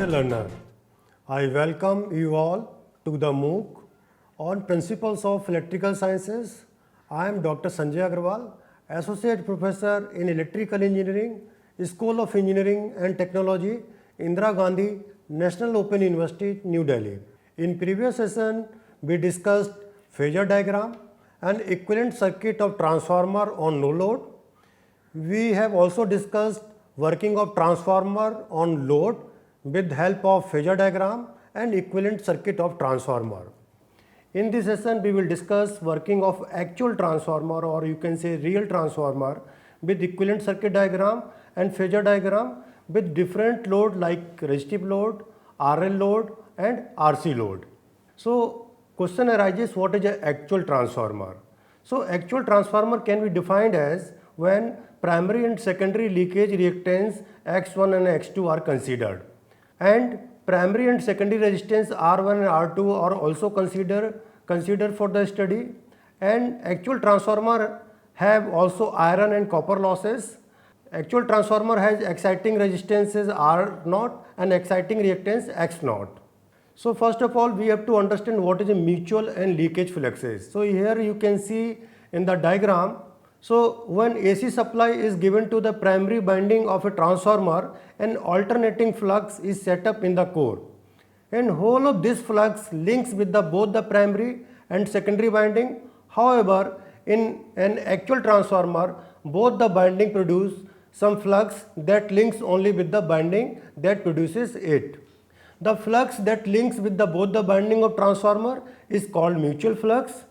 learner. I welcome you all to the MOOC on Principles of Electrical Sciences. I am Dr. Sanjay Agarwal, Associate Professor in Electrical Engineering, School of Engineering and Technology, Indira Gandhi National Open University, New Delhi. In previous session, we discussed phasor diagram and equivalent circuit of transformer on no load. We have also discussed working of transformer on load with help of phasor diagram and equivalent circuit of transformer. In this session, we will discuss working of actual transformer, or you can say real transformer, with equivalent circuit diagram and phasor diagram with different load like resistive load, RL load and RC load. So question arises, what is an actual transformer? So actual transformer can be defined as when primary and secondary leakage reactance X1 and X2 are considered, and primary and secondary resistance R1 and R2 are also considered for the study, and actual transformer have also iron and copper losses. Actual transformer has exciting resistances R0 and exciting reactance X0. So first of all, we have to understand what is a mutual and leakage fluxes. So here you can see in the diagram. So when AC supply is given to the primary winding of a transformer, an alternating flux is set up in the core, and whole of this flux links with both the primary and secondary winding. However, in an actual transformer, both the winding produce some flux that links only with the winding that produces it. The flux that links with both the winding of transformer is called mutual flux.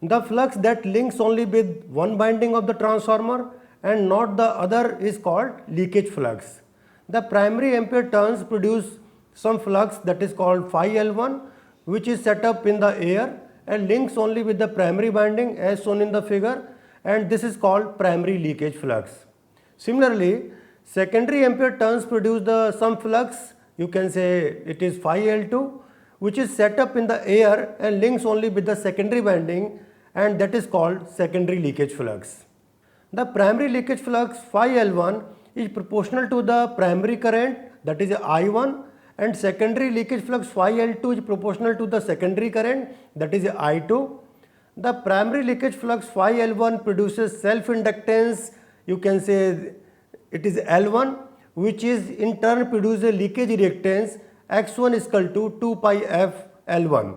The flux that links only with one winding of the transformer and not the other is called leakage flux. The primary ampere turns produce some flux that is called phi L1, which is set up in the air and links only with the primary winding as shown in the figure, and this is called primary leakage flux. Similarly, secondary ampere turns produce some flux, you can say it is phi L2, which is set up in the air and links only with the secondary winding, and that is called secondary leakage flux. The primary leakage flux phi L1 is proportional to the primary current, that is I1, and secondary leakage flux phi L2 is proportional to the secondary current, that is I2. The primary leakage flux phi L1 produces self-inductance, you can say it is L1, which is in turn produce a leakage reactance X1 is equal to 2 pi f L1.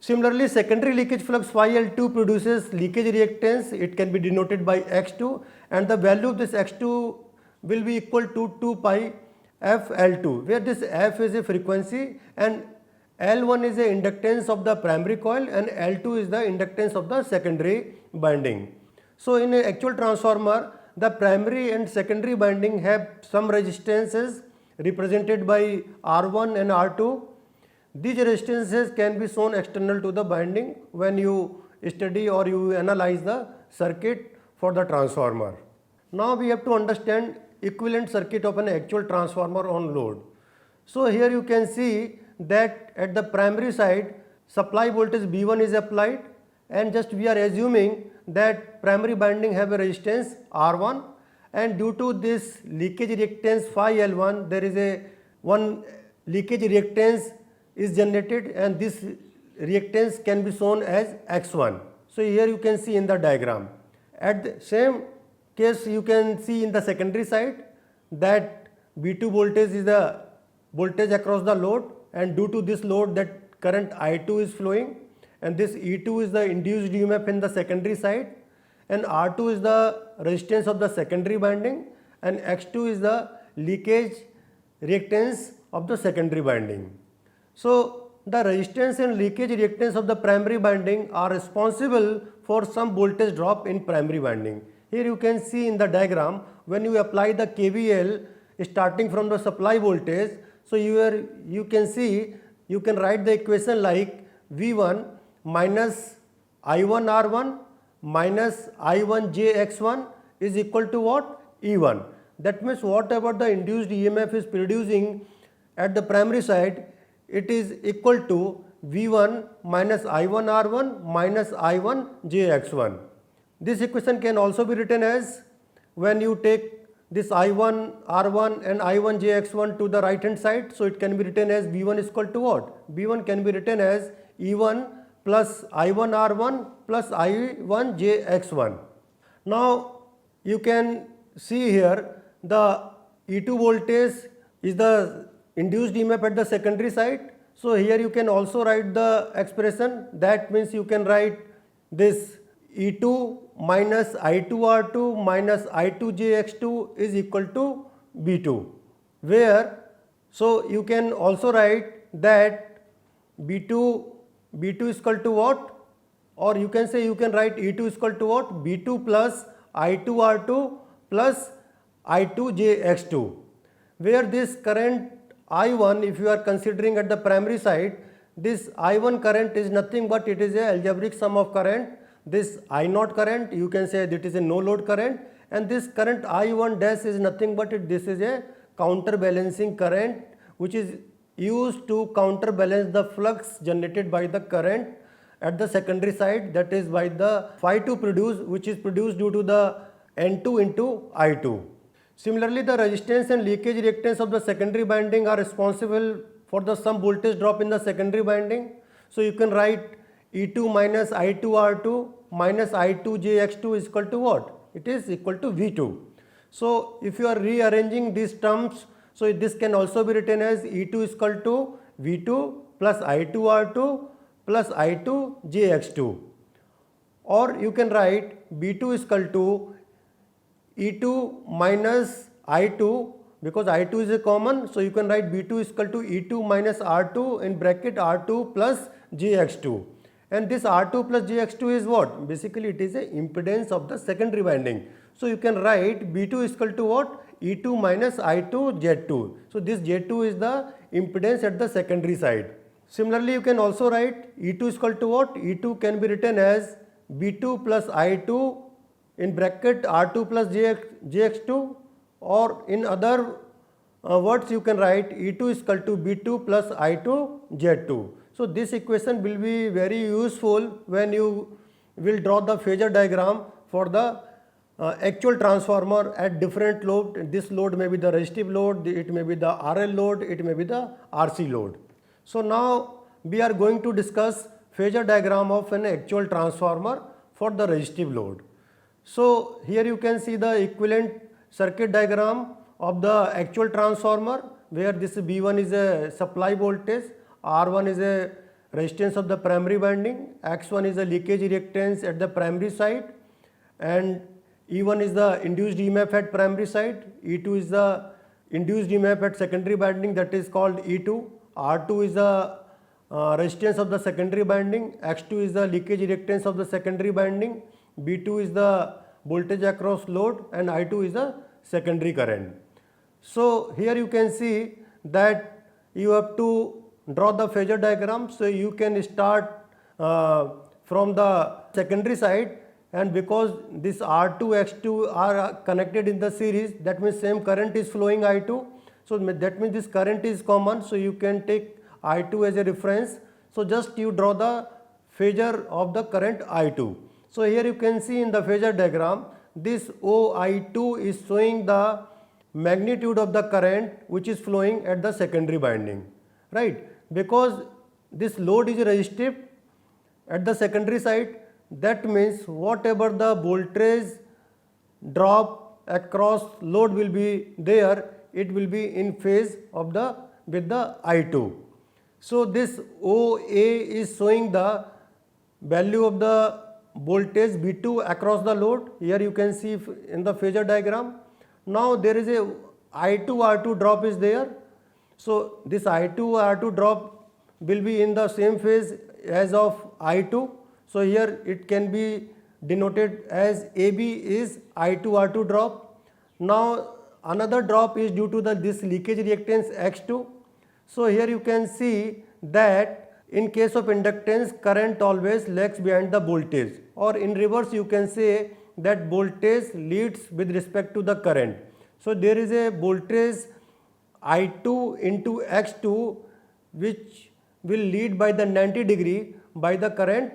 Similarly, secondary leakage flux phi L2 produces leakage reactance, it can be denoted by X2, and the value of this X2 will be equal to 2 pi f L2, where this f is a frequency and L1 is the inductance of the primary coil and L2 is the inductance of the secondary winding. So in an actual transformer, the primary and secondary winding have some resistances represented by R1 and R2. These resistances can be shown external to the winding when you study or you analyze the circuit for the transformer. Now we have to understand equivalent circuit of an actual transformer on load. So here you can see that at the primary side, supply voltage V1 is applied, and just we are assuming that primary winding have a resistance R1, and due to this leakage reactance phi L1, there is one leakage reactance is generated, and this reactance can be shown as X1. So here you can see in the diagram. At the same case, you can see in the secondary side that V2 voltage is the voltage across the load, and due to this load that current I2 is flowing, and this E2 is the induced EMF in the secondary side, and R2 is the resistance of the secondary winding, and X2 is the leakage reactance of the secondary winding. So the resistance and leakage reactance of the primary winding are responsible for some voltage drop in primary winding. Here you can see in the diagram, when you apply the KVL starting from the supply voltage, so you can see, you can write the equation like V1 minus I1 R1 minus I1 JX1 is equal to what? E1. That means whatever the induced EMF is producing at the primary side, it is equal to V1 minus I1 R1 minus I1 JX1. This equation can also be written as, when you take this I1 R1 and I1 JX1 to the right hand side. So it can be written as B1 is equal to what? B1 can be written as E1 plus I1 R1 plus I1 JX1. Now you can see here the E2 voltage is the induced EMF at the secondary side. So here you can also write the expression. That means you can write this E2 minus I2R2 minus I2JX2 is equal to B2, where so you can also write that B2 is equal to what, or you can say you can write E2 is equal to what, B2 plus I2R2 plus I2JX2, where this current I1, if you are considering at the primary side, this I1 current is nothing but it is a algebraic sum of current. This I0 current, you can say that is a no load current, and this current I1 dash is nothing but this is a counterbalancing current which is used to counterbalance the flux generated by the current at the secondary side, that is by the phi2 produced, which is produced due to the N2 into I2. Similarly, the resistance and leakage reactance of the secondary winding are responsible for the some voltage drop in the secondary winding. So you can write E2 minus I2R2 minus I2JX2 is equal to what? It is equal to V2. So if you are rearranging these terms, so this can also be written as E2 is equal to V2 plus I2R2 plus I2JX2, or you can write B2 is equal to E2 minus I2, because I2 is a common, so you can write B2 is equal to E2 minus R2 in bracket R2 plus JX2, and this R2 plus JX2 is what? Basically it is a impedance of the secondary winding. So you can write B2 is equal to what? E2 minus I2 Z2. So this Z2 is the impedance at the secondary side. Similarly, you can also write E2 is equal to what? E2 can be written as B2 plus I2 in bracket R2 plus JX2, or in other words you can write E2 is equal to B2 plus I2 Z2. So this equation will be very useful when you will draw the phasor diagram for the actual transformer at different load. This load may be the resistive load, it may be the RL load, it may be the RC load. So now we are going to discuss phasor diagram of an actual transformer for the resistive load. So here you can see the equivalent circuit diagram of the actual transformer, where this B1 is a supply voltage, R1 is a resistance of the primary winding, X1 is a leakage reactance at the primary side, and E1 is the induced EMF at primary side, E2 is the induced EMF at secondary winding, that is called E2, R2 is the resistance of the secondary winding, X2 is the leakage reactance of the secondary winding, B2 is the voltage across load, and I2 is the secondary current. So here you can see that you have to draw the phasor diagram. So you can start from the secondary side, and because this R2, X2 are connected in the series, that means same current is flowing I2. So that means this current is common, so you can take I2 as a reference. So just you draw the phasor of the current I2. So here you can see in the phasor diagram, this OI2 is showing the magnitude of the current which is flowing at the secondary winding, right? Because this load is resistive at the secondary side, that means whatever the voltage drop across load will be there, it will be in phase of the with the I2. So this OA is showing the value of the voltage V2 across the load. Here you can see in the phasor diagram. Now there is a I2 R2 drop is there. So this I2 R2 drop will be in the same phase as of I2. So here it can be denoted as AB is I2 R2 drop. Now another drop is due to this leakage reactance X2. So here you can see that in case of inductance, current always lags behind the voltage, or in reverse you can say that voltage leads with respect to the current. So there is a voltage I2 into X2 which will lead by the 90 degree by the current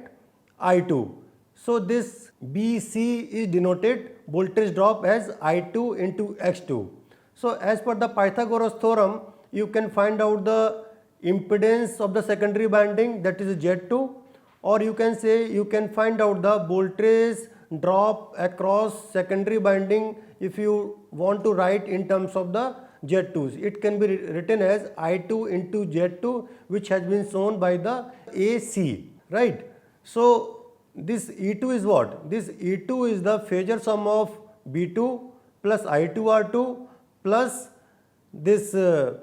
I2. So this BC is denoted voltage drop as I2 into X2. So as per the Pythagoras theorem, you can find out the impedance of the secondary winding, that is Z2, or you can say you can find out the voltage drop across secondary winding if you want to write in terms of the Z2s. It can be written as I2 into Z2, which has been shown by the AC, right? So this E2 is what? This E2 is the phasor sum of B2 plus I2R2 plus this I2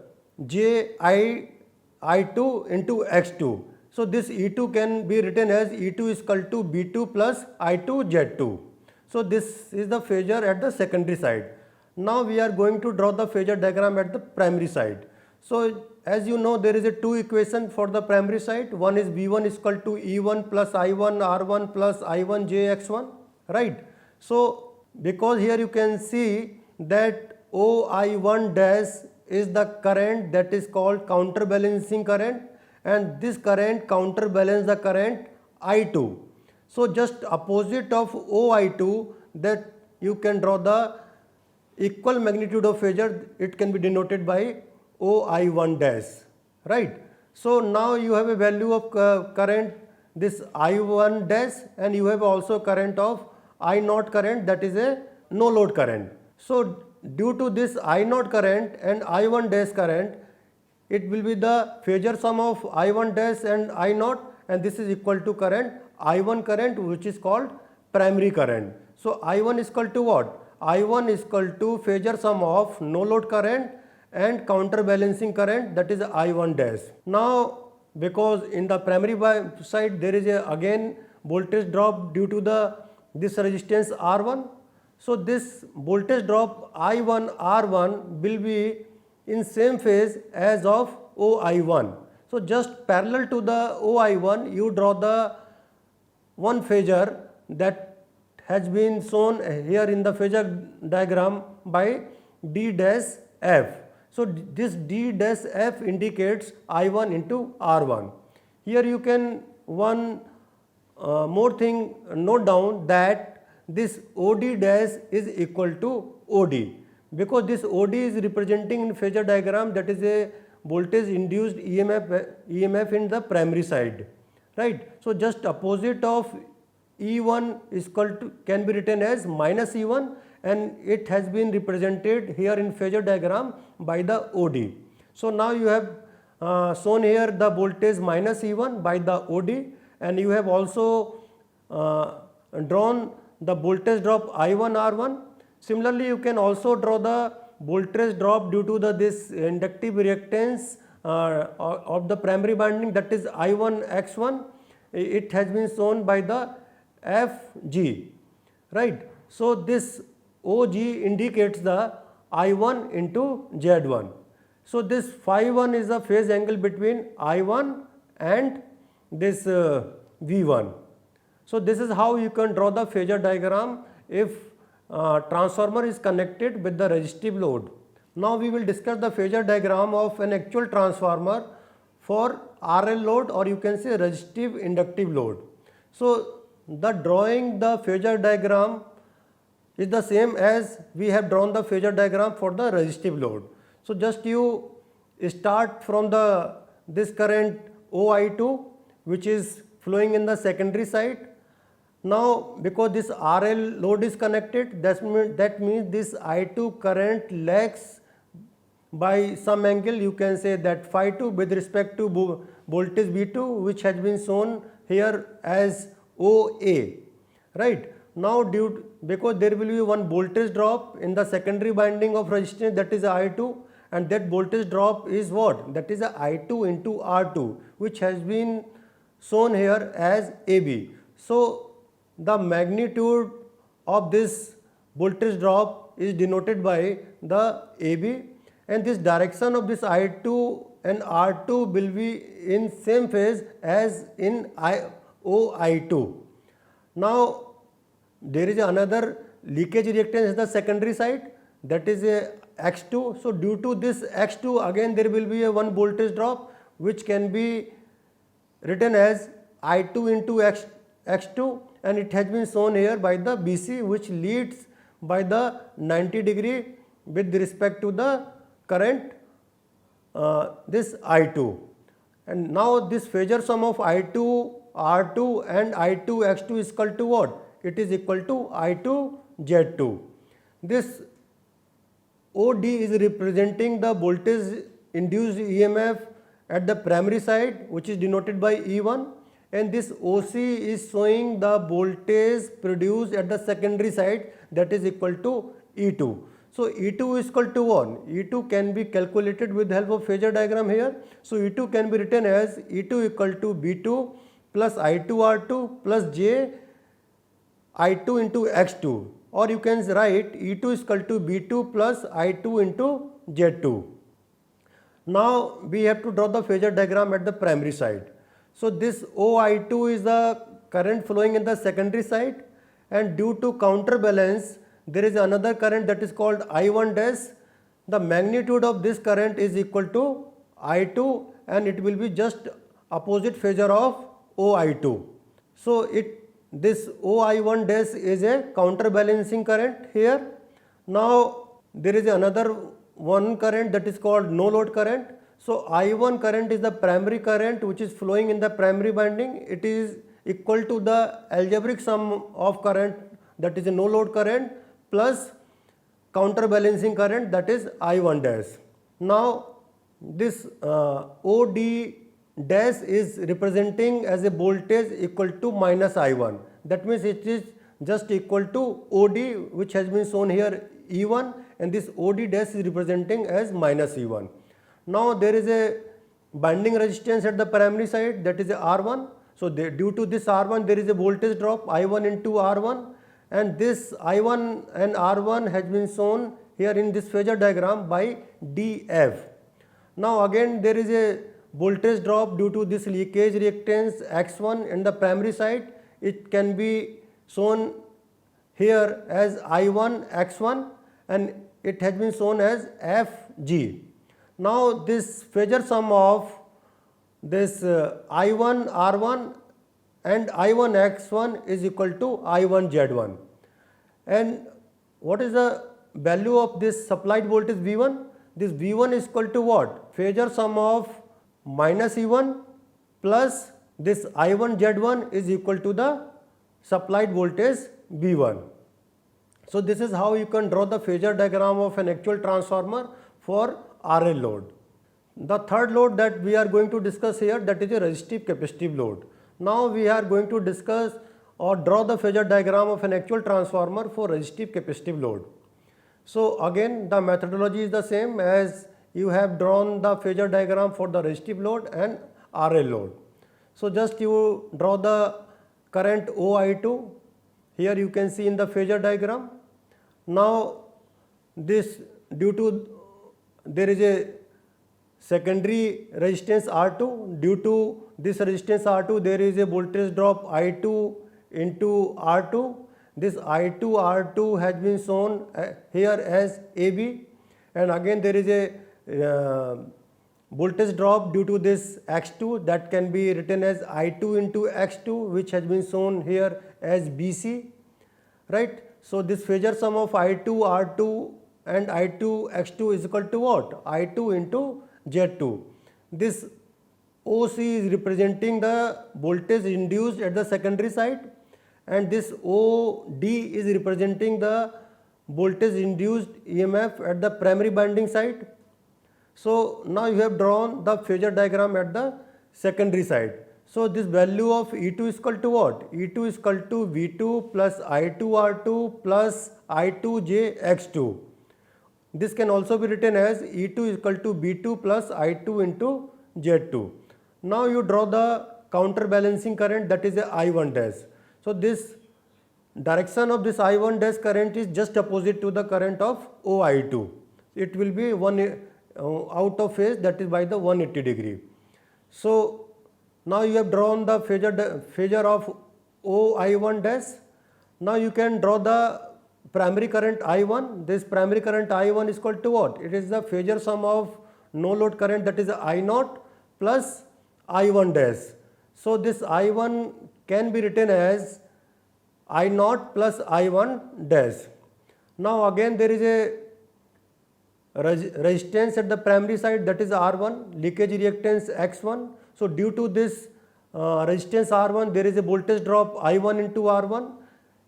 into X2. So this E2 can be written as E2 is equal to B2 plus I2 Z2. So this is the phasor at the secondary side. Now we are going to draw the phasor diagram at the primary side. So as you know, there is a two equation for the primary side. One is V1 is equal to E1 plus I1 R1 plus I1 JX1, right? So because here you can see that OI1 dash is the current that is called counterbalancing current, and this current counterbalance the current I2. So just opposite of OI2, that you can draw the equal magnitude of phasor. It can be denoted by OI1 dash, right? So now you have a value of current, this I1 dash, and you have also current of I0 current, that is a no load current. So due to this I0 current and I1 dash current, it will be the phasor sum of I1 dash and I0, and this is equal to current I1 current, which is called primary current. So I1 is equal to what? I1 is equal to phasor sum of no load current and counterbalancing current, that is I1 dash. Now because in the primary side there is again voltage drop due to this resistance R1. So this voltage drop I1 R1 will be in same phase as of OI1. So just parallel to the OI1, you draw the one phasor that has been shown here in the phasor diagram by D dash F. So this D dash F indicates I1 into R1. Here you can one more thing note down, that this OD dash is equal to OD, because this OD is representing in phasor diagram, that is a voltage induced EMF in the primary side, right? So just opposite of E1 is equal to, can be written as minus E1, and it has been represented here in phasor diagram by the OD. So now you have shown here the voltage minus E1 by the OD, and you have also drawn the voltage drop I1 R1. Similarly, you can also draw the voltage drop due to this inductive reactance of the primary winding, that is I1 X1. It has been shown by the FG, right? So this OG indicates the I1 into Z1. So this phi 1 is the phase angle between I1 and this V1. So this is how you can draw the phasor diagram if transformer is connected with the resistive load. Now we will discuss the phasor diagram of an actual transformer for RL load, or you can say resistive inductive load. So the drawing the phasor diagram is the same as we have drawn the phasor diagram for the resistive load. So just you start from this current OI2, which is flowing in the secondary side. Now because this RL load is connected, that means this I2 current lags by some angle. You can say that phi 2 with respect to voltage V2, which has been shown here as OA, right? Now because there will be one voltage drop in the secondary winding of resistance, that is I2, and that voltage drop is what? That is I2 into R2, which has been shown here as AB. So the magnitude of this voltage drop is denoted by the AB, and this direction of this I2 and R2 will be in same phase as in OI2. Now there is another leakage reactance in the secondary side, that is a X2. So due to this X2, again there will be a one voltage drop, which can be written as I2 into X2, and it has been shown here by the BC, which leads by the 90 degree with respect to the current this I2. And now this phasor sum of I2 R2 and I2 X2 is equal to what? It is equal to I2 Z2. This OD is representing the voltage induced EMF at the primary side, which is denoted by E1, and this OC is showing the voltage produced at the secondary side, that is equal to E2. So E2 is equal to 1. E2 can be calculated with the help of phasor diagram here. So E2 can be written as E2 equal to B2 plus I2R2 plus J I2 into X2, or you can write E2 is equal to B2 plus I2 into Z2. Now we have to draw the phasor diagram at the primary side. So this OI2 is the current flowing in the secondary side, and due to counterbalance there is another current that is called I1 dash. The magnitude of this current is equal to I2, and it will be just opposite phasor of OI2. So this OI1 dash is a counterbalancing current here. Now there is another one current that is called no load current. So I1 current is the primary current which is flowing in the primary winding. It is equal to the algebraic sum of current, that is a no load current, plus counterbalancing current, that is I1 dash. Now this OD dash is representing as a voltage equal to minus I1. That means it is just equal to OD, which has been shown here E1, and this OD dash is representing as minus E1. Now there is a binding resistance at the primary side, that is a R1. So due to this R1 there is a voltage drop I1 into R1, and this I1 and R1 has been shown here in this phasor diagram by DF. Now again there is a voltage drop due to this leakage reactance X1 in the primary side. It can be shown here as I1 X1, and it has been shown as FG. Now this phasor sum of this I1 R1 and I1 X1 is equal to I1 Z1. And what is the value of this supplied voltage V1? This V1 is equal to what? Phasor sum of minus E1 plus this I1 Z1 is equal to the supplied voltage V1. So this is how you can draw the phasor diagram of an actual transformer for RL load. The third load that we are going to discuss here, that is a resistive capacitive load. Now we are going to discuss or draw the phasor diagram of an actual transformer for resistive capacitive load. So again the methodology is the same as you have drawn the phasor diagram for the resistive load and RL load. So just you draw the current OI2, here you can see in the phasor diagram. Now this, due to there is a secondary resistance R2, due to this resistance R2 there is a voltage drop I2 into R2. This I2 R2 has been shown here as AB, and again there is a voltage drop due to this X2, that can be written as I2 into X2, which has been shown here as BC, right. So this phasor sum of I2 R2 and I2 X2 is equal to what? I2 into Z2. This OC is representing the voltage induced at the secondary side, and this OD is representing the voltage induced EMF at the primary winding side. So now you have drawn the phasor diagram at the secondary side. So this value of E2 is equal to what? E2 is equal to V2 plus I2R2 plus I2JX2. This can also be written as E2 is equal to B2 plus I2 into Z2. Now you draw the counterbalancing current, that is a I1 dash. So this direction of this I1 dash current is just opposite to the current of OI2. It will be out of phase, that is by the 180 degree. So now you have drawn the phasor of OI1 dash. Now you can draw the primary current I1. This primary current I1 is equal to what? It is the phasor sum of no load current, that is I0 plus I1 dash. So this I1 can be written as I naught plus I1 dash. Now again there is a resistance at the primary side, that is R1, leakage reactance X1. So due to this resistance R1, there is a voltage drop I1 into R1,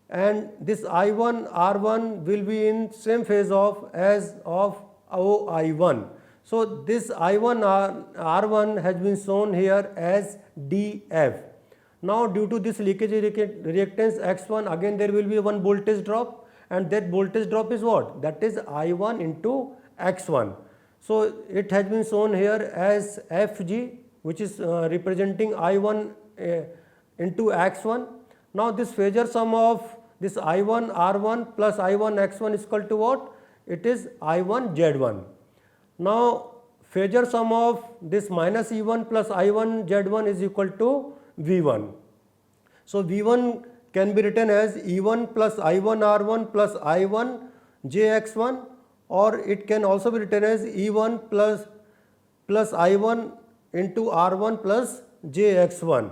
and this I1 R1 will be in same phase of as of OI1. So this I1 R1 has been shown here as DF. Now due to this leakage reactance X1, again there will be one voltage drop, and that voltage drop is what? That is I1 into X1. So it has been shown here as FG, which is representing I1 into X1. Now this phasor sum of this I1 R1 plus I1 X1 is equal to what? It is I1 Z1. Now phasor sum of this minus E1 plus I1 Z1 is equal to V1. So V1 can be written as E1 plus I1 R1 plus I1 JX1, or it can also be written as E1 plus I1 into R1 plus JX1.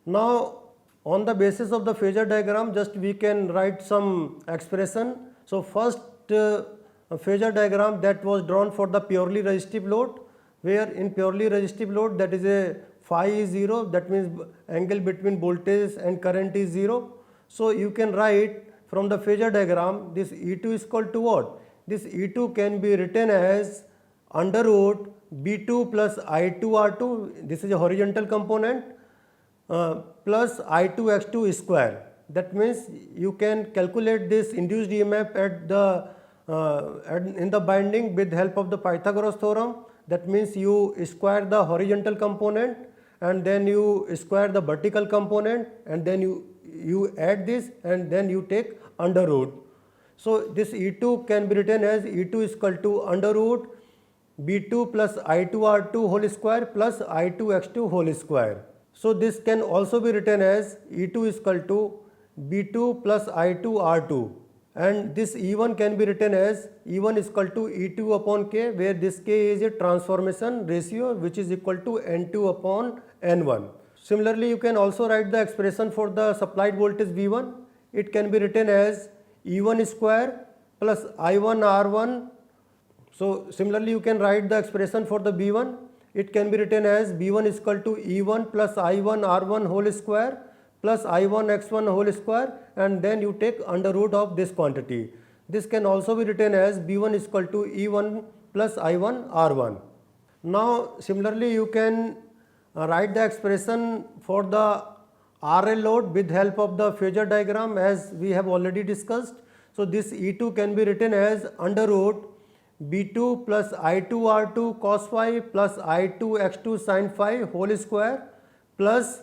Now on the basis of the phasor diagram, just we can write some expression. So first phasor diagram that was drawn for the purely resistive load, where in purely resistive load, that is a phi is 0, that means angle between voltage and current is 0. So you can write from the phasor diagram, this E2 is equal to what? This E2 can be written as under root B2 plus I2 R2, this is a horizontal component, plus I2 X2 square. That means you can calculate this induced EMF at the in the binding with help of the Pythagoras theorem. That means you square the horizontal component, and then you square the vertical component, and then you add this, and then you take under root. So this E2 can be written as E2 is equal to under root B2 plus I2 R2 whole square plus I2 X2 whole square. So this can also be written as E2 is equal to B2 plus I2 R2, and this E1 can be written as E1 is equal to E2 upon K, where this K is a transformation ratio which is equal to N2 upon N1. Similarly, you can also write the expression for the supplied voltage V1. It can be written as E1 square plus I1 R1. So similarly, you can write the expression for the B1. It can be written as B1 is equal to E1 plus I1 R1 whole square plus I1 X1 whole square, and then you take under root of this quantity. This can also be written as B1 is equal to E1 plus I1 R1. Now similarly, you can write the expression for the RL load with help of the phasor diagram, as we have already discussed. So this E2 can be written as under root B2 plus I2 R2 cos phi plus I2 X2 sin phi whole square plus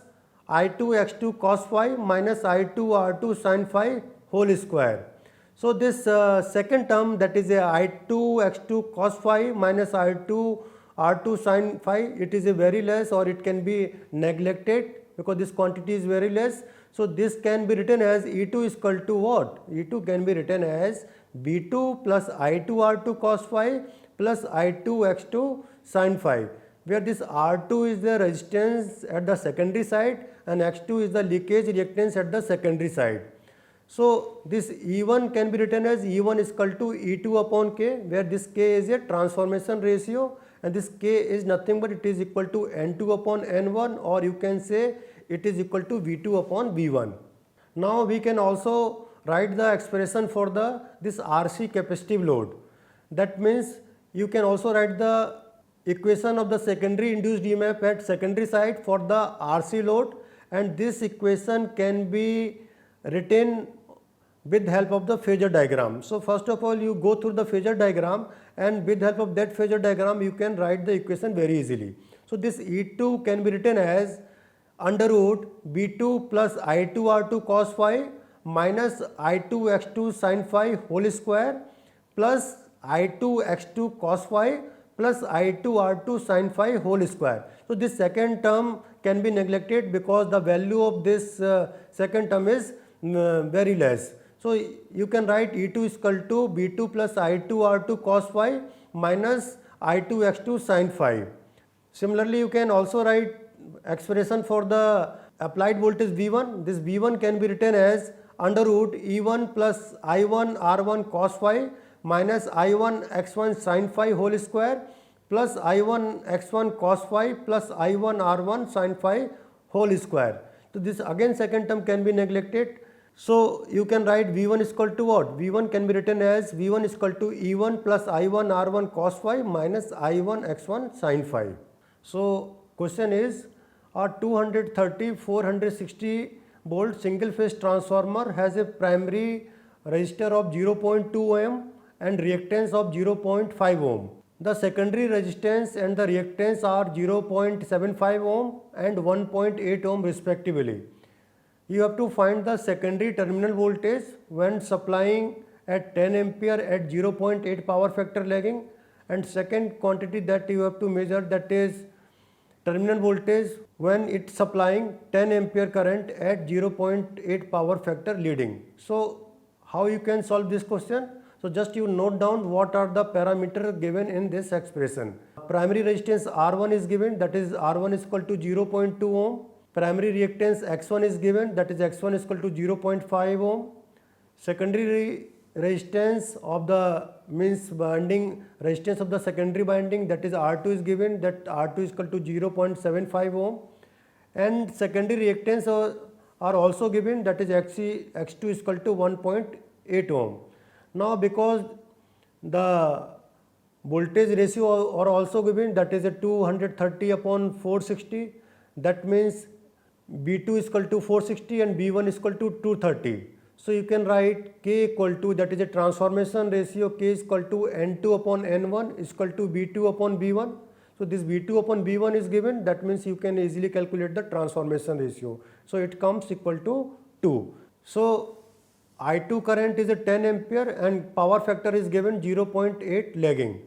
I2 X2 cos phi minus I2 R2 sin phi whole square. So this second term, that is a I2 X2 cos phi minus I2 R2 sin phi, it is a very less, or it can be neglected because this quantity is very less. So this can be written as E2 is equal to what? E2 can be written as B2 plus I2 R2 cos phi plus I2 X2 sin phi, where this R2 is the resistance at the secondary side and X2 is the leakage reactance at the secondary side. So this E1 can be written as E1 is equal to E2 upon K, where this K is a transformation ratio, and this K is nothing but it is equal to N2 upon N1, or you can say it is equal to V2 upon V1. Now we can also write the expression for this RC capacitive load. That means you can also write the equation of the secondary induced EMF at secondary side for the RC load, and this equation can be written with help of the phasor diagram. So first of all, you go through the phasor diagram, and with help of that phasor diagram you can write the equation very easily. So this E2 can be written as under root B2 plus I2 R2 cos phi minus I2 X2 sin phi whole square plus I2 X2 cos phi plus I2 R2 sin phi whole square. So this second term can be neglected because the value of this second term is very less. So you can write E2 is equal to B2 plus I2 R2 cos phi minus I2 X2 sin phi. Similarly, you can also write expression for the applied voltage V1. This V1 can be written as under root E1 plus I1 R1 cos phi minus I1 x1 sin phi whole square plus I1 x1 cos phi plus I1 R1 sin phi whole square. So this again second term can be neglected. So you can write V1 is equal to what? V1 can be written as V1 is equal to E1 plus I1 R1 cos phi minus I1 x1 sin phi. So question is, a 230 460 volt single phase transformer has a primary resistor of 0.2 ohm and reactance of 0.5 ohm. The secondary resistance and the reactance are 0.75 ohm and 1.8 ohm respectively. You have to find the secondary terminal voltage when supplying at 10 ampere at 0.8 power factor lagging, and second quantity that you have to measure, that is terminal voltage when it's supplying 10 ampere current at 0.8 power factor leading. So how you can solve this question? So just you note down what are the parameters given in this expression. Primary resistance R1 is given, that is R1 is equal to 0.2 ohm. Primary reactance X1 is given, that is X1 is equal to 0.5 ohm. Secondary resistance of the means binding resistance of the secondary binding, that is R2 is given, that R2 is equal to 0.75 ohm, and secondary reactance are also given, that is X2 is equal to 1.8 ohm. Now because the voltage ratio are also given, that is a 230 upon 460, that means B2 is equal to 460 and B1 is equal to 230. So you can write K equal to, that is a transformation ratio, K is equal to N2 upon N1 is equal to B2 upon B1. So this B2 upon B1 is given, that means you can easily calculate the transformation ratio. So it comes equal to 2. So I2 current is a 10 ampere and power factor is given 0.8 lagging.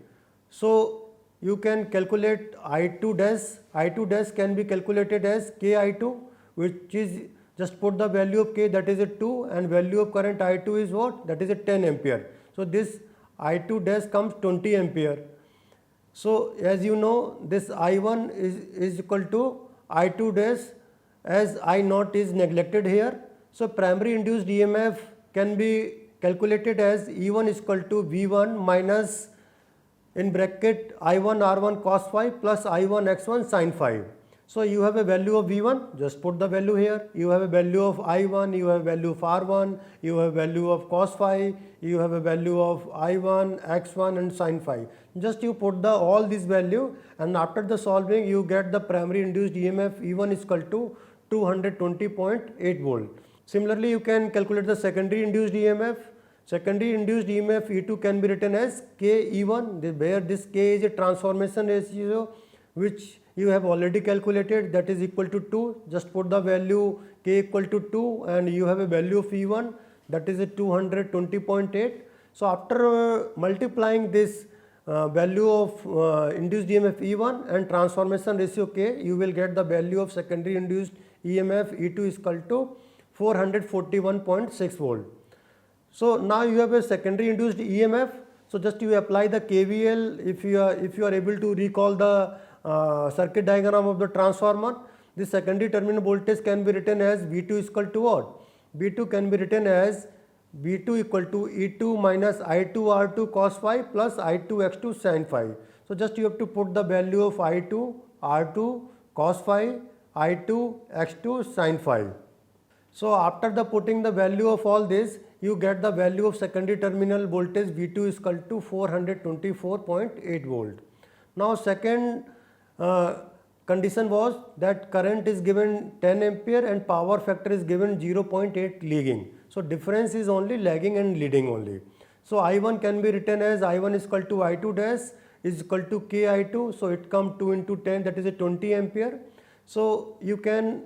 So you can calculate I2 dash can be calculated as KI2, which is, just put the value of K, that is a 2, and value of current I2 is what? That is a 10 ampere. So this I2 dash comes 20 ampere. So as you know, this I1 is equal to I2 dash, as I naught is neglected here. So primary induced EMF can be calculated as E1 is equal to V1 minus in bracket I1 R1 cos phi plus I1 x1 sin phi. So you have a value of V1, just put the value here. You have a value of I1, you have a value of R1, you have a value of cos phi, you have a value of I1, x1 and sin phi. Just you put the all these value, and after the solving you get the primary induced EMF E1 is equal to 220.8 volt. Similarly, you can calculate the secondary induced EMF. Secondary induced EMF E2 can be written as KE1, where this K is a transformation ratio which you have already calculated, that is equal to 2. Just put the value K equal to 2 and you have a value of E1, that is a 220.8. So after multiplying this value of induced EMF E1 and transformation ratio K, you will get the value of secondary induced EMF E2 is equal to 441.6 volt. So now you have a secondary induced EMF. So just you apply the KVL if you are able to recall the circuit diagram of the transformer. The secondary terminal voltage can be written as V2 is equal to what? V2 can be written as V2 equal to E2 minus I2 R2 cos phi plus I2 x2 sin phi. So just you have to put the value of I2 R2 cos phi, I2 x2 sin phi. So after the putting the value of all this, you get the value of secondary terminal voltage V2 is equal to 424.8 volt. Now second condition was that current is given 10 ampere and power factor is given 0.8 lagging. So difference is only lagging and leading only. So I1 can be written as I1 is equal to I2 dash is equal to KI2. So it comes 2 into 10, that is a 20 ampere. So you can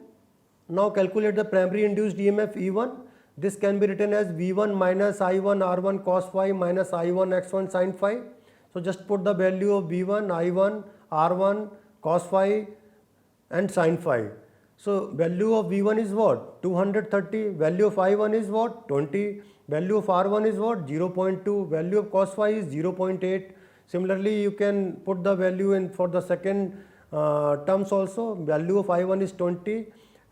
now calculate the primary induced EMF E1. This can be written as V1 minus I1 R1 cos phi minus I1 x1 sin phi. So just put the value of V1, I1, R1 cos phi and sin phi. So value of V1 is what? 230. Value of I1 is what? 20. Value of R1 is what? 0.2. Value of cos phi is 0.8. Similarly, you can put the value in for the second terms also. Value of I1 is 20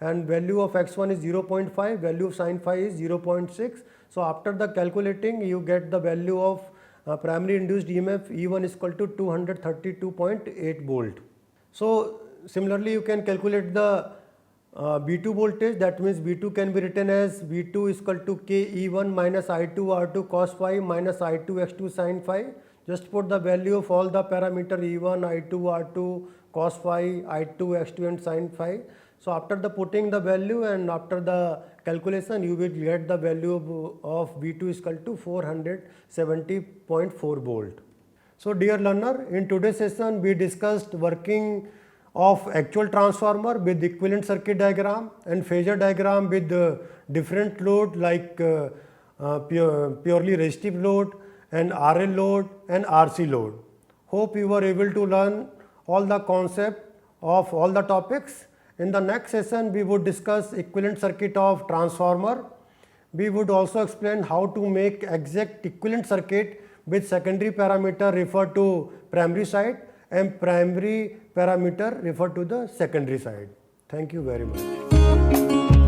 and value of x1 is 0.5, value of sin phi is 0.6. So after the calculating, you get the value of primary induced EMF E1 is equal to 232.8 volt. So similarly, you can calculate the B2 voltage. That means B2 can be written as V2 is equal to K E1 minus I2 R2 cos phi minus I2 X2 sin phi. Just put the value of all the parameter E1, I2, R2, cos phi, I2, X2 and sin phi. So after the putting the value and after the calculation, you will get the value of V2 is equal to 470.4 volt. So dear learner, in today's session we discussed working of actual transformer with equivalent circuit diagram and phasor diagram with different load like purely resistive load and RL load and RC load. Hope you were able to learn all the concept of all the topics. In the next session, we would discuss equivalent circuit of transformer. We would also explain how to make exact equivalent circuit with secondary parameter referred to primary side and primary parameter referred to the secondary side. Thank you very much.